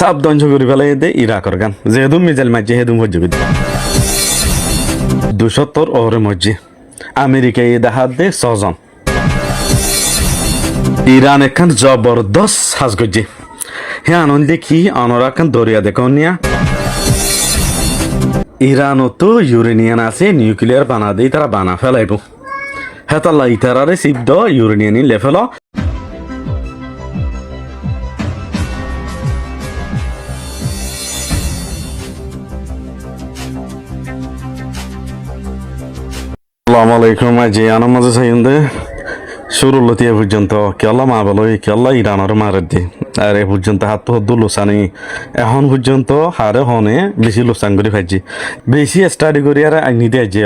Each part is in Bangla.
সব ধ্বংস করে ফেলাই দে ইরাকর গান যেহেতু মিজাইল মারছে হেদুম হজ্জ 270 ওরে মজ্জি আমেরিকায় দেখাত দে 6 জন ইরান এখান জবরদস্ত হাজ গজ্জি হ্যাঁ আনন্দ কি অনরা খান দরিয়া দেখুন নিয়া ইরানও তো ইউরেনিয়ান আছে নিউক্লিয়ার বানা দিয়ে তারা বানা ফেলাইব হেতাল্লা ইতারারে সিদ্ধ ইউরেনিয়ানি লেফেল আসসালামু আলাইকুম আজি আনার মাঝে চাইন্দে শুরু লতিয়া পর্যন্ত কেলা মা বলো কেলা ইরানের মারে দি আর এ পর্যন্ত হাত হদ্দু লোসানি এখন পর্যন্ত হারে হনে বেশি লোসান করে ফাইছি বেশি স্টাডি করি আর আইনিতে আইজি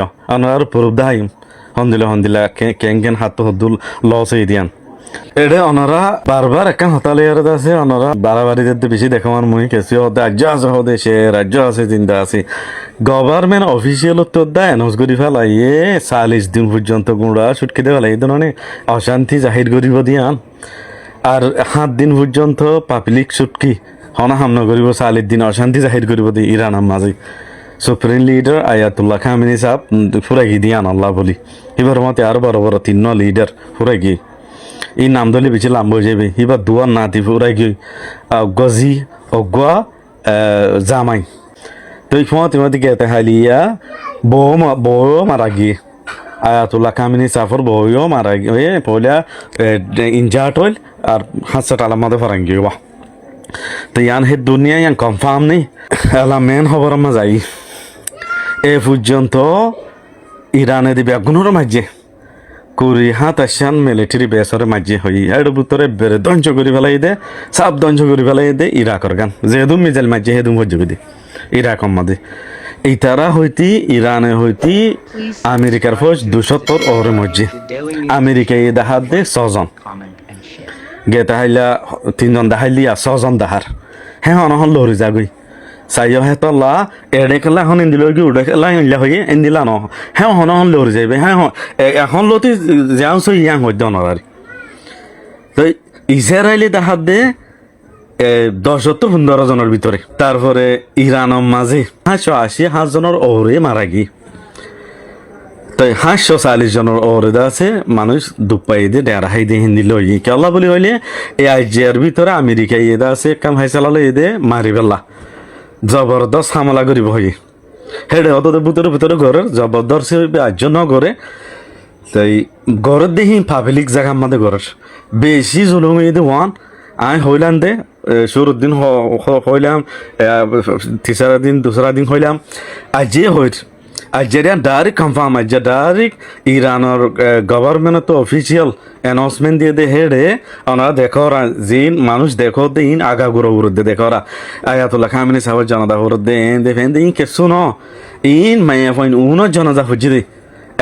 আর প্রুফ দাইম হন্দিলা কেন হাত হদ্দু লস হয়ে দিয়ান এটা ওনারা বারবার একান হতালে আছে ওনারা বাড়াবাড়িতে বেশি দেখাবার মুই কেসি হতে রাজ্য আছে হতে সে রাজ্য আছে চিন্তা আছে গভর্নমেন্ট অফিসিয়াল উত্তর দেয় এনাউন্স করে ফেলাইয়ে 40 দিন পর্যন্ত গুঁড়া ছুটকি দিয়ে ফেলাই মানে অশান্তি জাহির করিব দিয়ান আর 7 দিন পর্যন্ত পাবলিক ছুটকি হনা হামনা করিব 40 দিন অশান্তি জাহির করিব দি ইরানের মাঝে সুপ্রিম লিডার আয়াতুল্লাহ খামেনি সাহেব ফুরাই দিয়ান আল্লাহ বলি এবার মতে আরো বড় বড় 3 লিডার ফুরাই গিয়ে এই নাম ধরলে বেশি লাম্ব যাবে এবার দুয়ার নাতি ফুরাই গিয়ে গজি অগুয়া জামাই তো এই সময় তোমার দিকে এতে হালিয়া বউ মারা গিয়ে আয়াতুল্লাহ কামিনী সাফর বউও মারা গিয়ে পয়লা ইনজার্ট হইল আর হাসত আলামাদে ফরান গিয়ে বা তো ইয়ান হে দুনিয়া ইয়ান কনফার্ম নেই এলা মেন খবর আমার যাই এ পর্যন্ত ইরানে দিবে গুণর মাঝে কুড়ি হাত আসান মিলিটারি বেসরে মাঝে হই এর ভিতরে বেড়ে ধ্বংস করে ফেলাই দে সব ধ্বংস করে ফেলাই দে ইরাকর গান যেহেতু মিজাইল মাঝে হেদুম হজ্জবি দে ইরাকর মাঝে এই তারা হইতি ইরানে হইতি আমেরিকার ফৌজ 270 ওরে মজ্জি আমেরিকায় দেখাত দে 6 জন গে তাহাইলা 3 জন দেখাইলিয়া 6 জন দেখার হ্যাঁ অনহন লহরি যাগই সাইয়া হে তল্লা এড়ে কেলা এখন ইন্দিল কি উড়ে কেলা ইন্দিলা হয়ে ইন্দিলা ন হ্যাঁ হন লহরি যাইবে হ্যাঁ এখন লতি যাও সই ইয়াং হইতে অনারারি তো ইসরায়েলি দেখাত দে 10-15 জনের ভিতরে তারপরে ইরানের মাঝে 580 জনের ওরে মারা গিয়ে তাই 540 জনের ওরে আছে মানুষ দুপাই দিয়ে ডেরাহাই দিয়ে হিন্দি লই কেলা বলি হইলে এই আইজিয়ার ভিতরে আমেরিকায় এদা আছে কাম হাই চালালে এদে মারি বেলা জবরদস্ত হামলা করিব হই হেডে অত ভিতরে ঘরের জবরদস্ত আর্য ন করে তাই ঘরের দেখি পাবলিক জায়গা আমাদের ঘরের বেশি জুলুম এদে ওয়ান আই হইলাম দে শুরুর দিন হইলাম তিসরা দিন দুসরা দিন হইলাম আজে হইত আজেরিয়া ডাইরেক্ট কনফার্ম আজ ডাইরেক্ট ইরানের গভর্নমেন্ট তো অফিসিয়াল অ্যানাউন্সমেন্ট দিয়ে দে হেডে ওনারা দেখো জিন মানুষ দেখো দে ইন আগা গুঁড়ো দে দেখো আয়াতুল্লাহ খামিনী সাহেব জনতা দে দে ফেন দে ইন কেসু ন ইন মাইয়া ফইন উনো জনতা হচ্ছে দে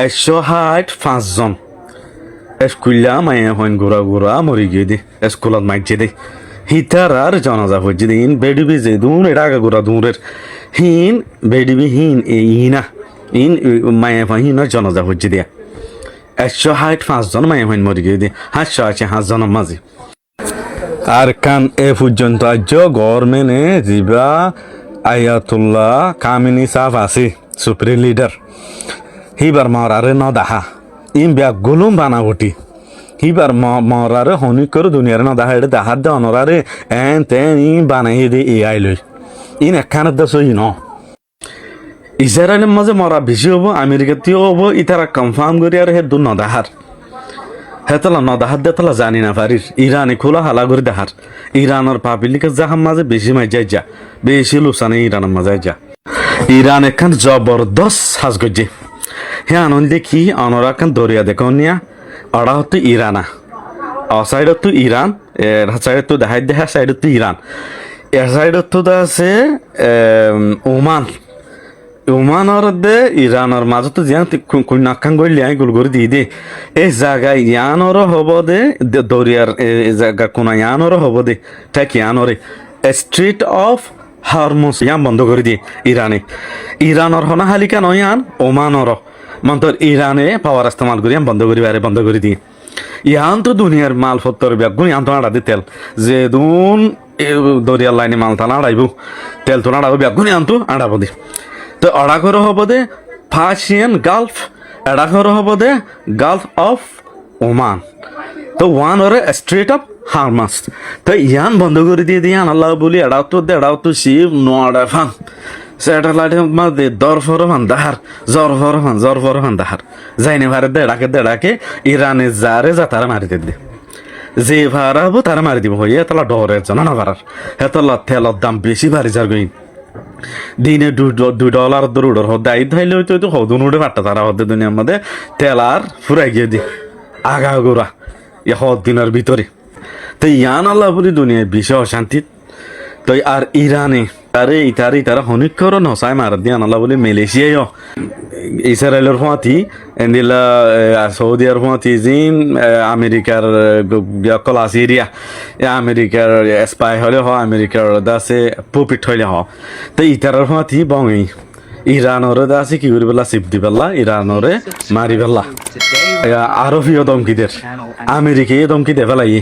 165 জন স্কুল্লা মাইয়া হইন গুড়া মরি গিয়ে দে স্কুলত মাইছে দে হিতার আর জনাজা হচ্ছে দে ইন বেডিবি যে দুন এটা আগা গুড়া দূরের হিন বেডিবি হিন ইনা ইন মায়া ফাহিন জনাজা হচ্ছে দিয়া 165 জন মায়া ফাইন মরি গিয়ে দিয়ে 585 জনের মাঝে আর কান এ পর্যন্ত আজ গভর্নমেন্টে যিবা আয়াতুল্লাহ কামিনী সাহেব আছে সুপ্রিম লিডার হিবার মরারে ন দেখা ইন ব্যাগ গুলুম বানাবটি হিবার মরারে হনি করে দুনিয়ারে ন দেখা এটা দেখার দে অনরারে এন তেন ইন বানাই দে এআই লই ইন একখানের দেশ ই ন ইসরায়েলের মাঝে মরা বেশি হবো আমেরিকাতেও হবো ইতারা কনফার্ম করি আর হে দু নদাহার হেতলা নদাহার দেতলা জানি না পারিস ইরানে খোলা হালা করে দেখার ইরানের পাবলিকের জাহার মাঝে বেশি মাইজাই যা বেশি লুসানে ইরানের মাঝে যা ইরান এখান জবরদস্ত হাজ গজ্জে হ্যাঁ আনন্দ কি অনরা খান দরিয়া দেখুন নিয়া ওরা হতো ইরানা সাইডত তো ইরান এর সাইডত তো দেখাই দেখা সাইডত তো ইরান এর সাইডত তো আছে ওমানৰ দে ইৰাণৰ মাজতো যিয়ান নাকাং গলি আই গোল কৰি দি দে এই জাগা ইয়ানৰো হ'ব দে দৰিয়াৰ জাগা কোনা ইয়ানৰো হ'ব দে ঠিক ইয়ানৰে ষ্ট্ৰীট অফ হাৰমুজ ইয়ান বন্ধ কৰি দিয়ে ইৰাণৰ হনা হালিকা নহয় ইয়ান ওমানৰ মন্তৰ ইৰাণে পাৱাৰ ইস্তেমাল কৰি ইয়ান বন্ধ কৰি দিয়ে ইয়ান তো দুনিয়ার মাল পত্তর ব্যাগুন ইয়ান তো আড়া দিতেল যে দুন দরিয়ার লাইনে মালতালা আড়াইব তেল তো আড়াবো বেগুনি আনতো আড়াবো দে তো অড়া করে হব দে পার্সিয়ান গালফ এড়া করে হব দে গালফ অফ ওমান তো ওয়ান ওরে স্ট্রেট অফ হারমাস তো ইয়ান বন্ধ করে দিয়ে দিয়ান আল্লাহ বলি এড়াও তো শিব নোয়াড়া ফান স্যাটেলাইটের মধ্যে দরফর ফান দাহার জরফর ফান দাহার যাইনে ভারে দেড়াকে ইরানে যারে যা তারা মারি দে যে ভাড়াবো তারা মারি দিব হইয়া তালা ডরে জানা না ভাড়ার হেতলা তেলের দাম বেশি ভারি যার গই দিনে $2 দরুডর হদ্দে আই ধাইলে হইতো হয়তো হদুন উঠে পারটা তারা হদ্দে দুনিয়ার মধ্যে তেল আর ফুরাই গিয়ে দি আগা গোড়া এ হদ দিনের ভিতরে তো ইয়ান আল্লাহ বলি দুনিয়ায় বিশ্ব অশান্তি তো আর ইরানে আরে ইতারা হনিক করো নসাই মার দিয়ে আল্লাহ বলি মালয়েশিয়ায় ইসরায়েলের ফাঁতি এন্দিলা সৌদিয়ার ফাঁতি জিন আমেরিকার কলা সিরিয়া আমেরিকার স্পাই হলে হ আমেরিকার দাসে পুপিট হইলে হ তো ইতারার ফাঁতি বঙি ইরানরে দাসে কি করি পেলা চিপ দি পেলা ইরানরে মারি পেলা আরবীয় দমকিদের আমেরিকায় দমকি দে পেলাই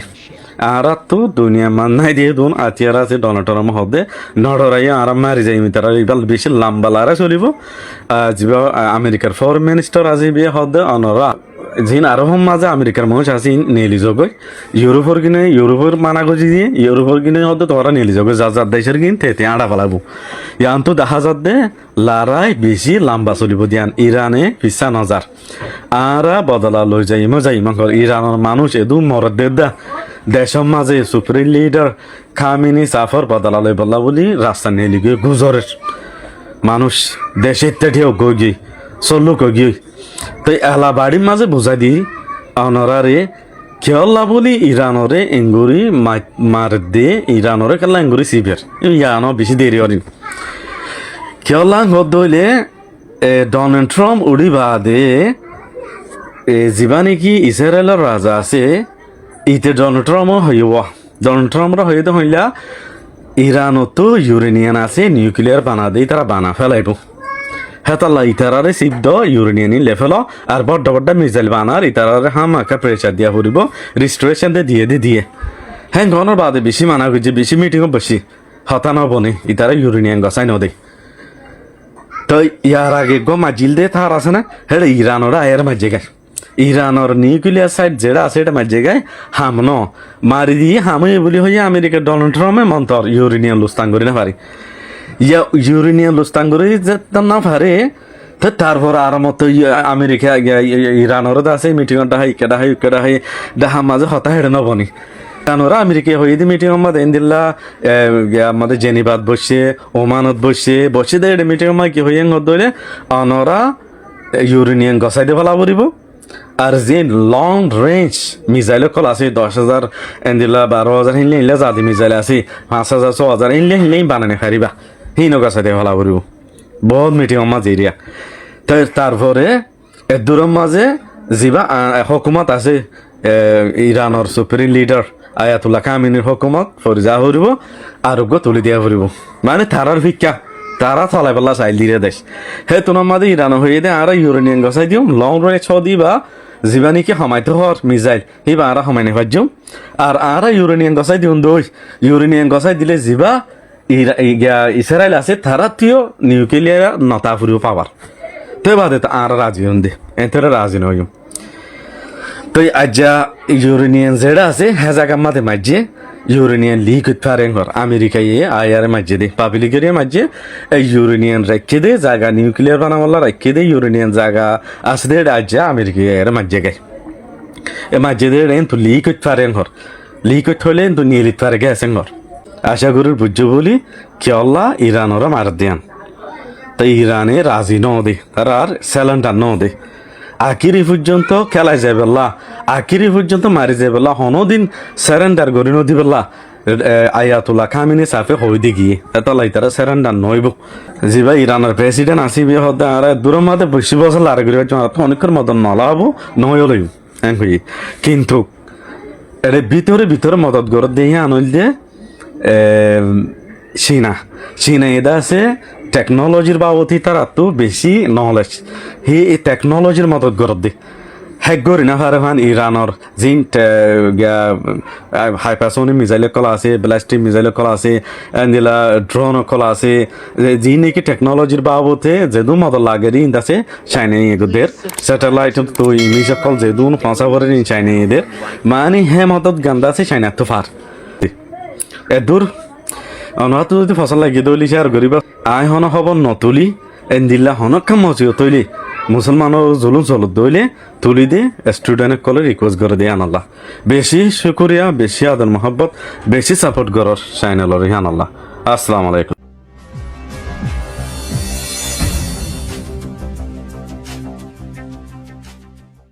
আর তো দুনিয়া মান নাই দিয়ে দুন আতিয়ার আছে ডনাটরম হদে নড়রাই আরাম মারি যাই তারা ইবাল বেশি লম্বা লারা চলিব যিবা আমেরিকার ফরেন মিনিস্টার আজি বিয়ে হদে অনরা যিন আরব মাঝে আমেরিকার মানুষ আছে নেলি জগই ইউরোপের মানা গজি দিয়ে ইউরোপের কিনে হদে তোরা নেলি জগই যা দেশের কিন তেতে আড়া পালাবো ইয়ান তো দেখা যাত দে লারাই বেশি লম্বা চলিব দিয়ান ইরানে 50,000 আরা বদলা লই যাইম ইরানের মানুষ এদু মরদ দা দেশের মাঝে সুপ্রিম লিডার খামিনি সাফর বদলালে বললা বলি রাস্তা নিয়ে লিগে গুজরের মানুষ দেশের তেঠেও গই চল্লু গই তো এলা বাড়ির মাঝে বুঝাই দি অনরারে কেলা বলি ইরানরে এঙ্গুরি মার দে ইরানরে কেলা এঙ্গুরি সিবের ইয়ানো বেশি দেরি হরিন কেলা গদ হইলে ডোনাল্ড ট্রাম্প উড়ি বাদে যিবা নাকি ইসরায়েলের রাজা আছে ইতে ডোনাল্ড ট্রাম্পও হইব ডোনাল্ড ট্রাম্পরা হইতে হইলা ইরানতো ইউরেনিয়ান আছে নিউক্লিয়ার বানা দেই তারা বানা ফেলাইব হেতাল্লা ইতারারে সিদ্ধ ইউরেনিয়ানি লেফেল আর বড্ড মিসাইল বানার ইতারারে হামাকা প্রেসার দিয়া ফুরিব রিস্টোরেশন দিয়ে হ্যাঁ গণর বাদে বেশি মানা করছে বেশি মিটিংও বেশি হতানো বনে ইতারা ইউরেনিয়ান গছাই নদে তো ইয়ার আগে মাজিল দে তার আছে না হেটা ইরানরা আয়ের মাঝে গায় ইরানের নিউক্লিয়ার সাইট যেটা আছে এটা মাঝে গায় হামন মারি দিয়ে হামে বলি হইয়া আমেরিকার ডোনাল্ড ট্রাম্পে মন্তর ইউরেনিয়ান লুস্তান করি না পারি ইউরেনিয়ান লুস্তান করে যেতাম না পারে তো তারপর আর মতো আমেরিকা ইরানেরও আছে মিটিংটা হাই দেখা মাঝে হতা হেঁটে নবনি কারণরা আমেরিকা হয়ে দি মিটিং আমাদের এনদিল্লা আমাদের জেনিবাদ বসে ওমানত বসে দেয় মিটিং আমার কি হইয়া ধরে অনরা ইউরেনিয়ান গছাই দিয়ে ফেলা পড়ব আর যে লং রেঞ্জ মিসাইল কল আছে 10,000 এনদিল্লা 12,000 হিনলে জাদি মিসাইল আছে 5,000 6,000 হিনলে বানানে পারিবা হিন গছাই দিয়ে ফেলা পড়ব বহুত মিটিং মাঝে এরিয়া তারপরে দূরের মাঝে যিবা হকুমত আছে ইরানের সুপ্রিম লিডার আয়াতুল্লাহ খামিনির হকুমত ফরিজা হরিব আরোগ্য তুলি দিয়া হরিব মানে তারার ভিক্ষা তারা চলাই পেলা চাইল দিয়ে দেশ হে তোমার মাঝে ইরান হয়ে দে আর ইউরেনিয়ান গছাই দিও লং রেঞ্জ দিবা যিবা নাকি সমাইতে হর মিসাইল সেইবা আর সমাইনে পারছো আর ইউরেনিয়ান গছাই দিও দই ইউরেনিয়ান গছাই দিলে যিবা ইসরায়েল আছে তারা তিও নিউক্লিয়ার নতা ফুরিব পাবার তো বাদে তো আর রাজি হন দে এতে রাজি নয় তো আজ্জা ইউরেনিয়ান যেটা আছে হ্যাঁ জায়গা মাঝে মাঝে ইউরেনিয়ান লিক পারে ঘর আমেরিকায় আয়ার মাঝে দে পাবলিকের মাঝে ইউরেনিয়ান রেখে দে জায়গা নিউক্লিয়ার বানাবলা রেখে দে ইউরেনিয়ান জায়গা আছে দে আজ্জা আমেরিকায় মাঝে গায় এ মাঝে দে তো লিক পারে ঘর লিক হইলে তো নিয়ে লিখ পারে গেছে ঘর আশা করি বুঝছো বলি কেলা ইরানরা মার দেন তাই ইরানে রাজি ন দে তার আর স্যালেন্ডার ন দে আখিরি পর্যন্ত খেলাই যায় বেলা আখিরি পর্যন্ত মারি যায় বেলা হনদিন স্যারেন্ডার গড়ি নদী বেলা আয়াতুল্লাহ খামিনি সাফে হই দি গিয়ে এতলাই তারা স্যারেন্ডার নইব যিবা ইরানের প্রেসিডেন্ট আসিবি হতে আর দূরের মাঝে বেশি বছর লারে করি অনেকের মদন নলাবো নয় লইব কিন্তু এর ভিতরে মদত গড় দিয়ে আনল দিয়ে চীনা এটা আছে টেকনোলজির বাবতি তার তো বেশি নলেজ এই টেকনোলজির মদত গড় দি হ্যাক করি না পারে ফান ইরানর জিন হাইপারসোনিক মিসাইলের কলা আছে, ব্যালিস্টিক মিসাইলের কলা আছে, এন্দিলা ড্রোনের কলা আছে, জি নাকি টেকনোলজির বাবতে যেদু মদল লাগে রিন আছে চাইনা এগুদের স্যাটেলাইট তো ইংলিশ কল যেদু ফাঁসা করে রিন চাইনা এদের মানে হে মদত গান্দা আছে চাইনা তো ফার এদুর অনহাত যদি ফসল লাগিয়ে দইলি আর গরিব আয় হন হব নতুলি এন্দিল্লা হনক মজিও তৈলি মুসলমানও জুলুম চলত দইলে তুলি দিয়ে স্টুডেন্ট কলে রিকোয়েস্ট করে দিয়ে আনাল্লাহ বেশি শুক্রিয়া, বেশি আদর মহব্বত, বেশি সাপোর্ট করার চাইনালর আনাল্লাহ। আসসালামু আলাইকুম।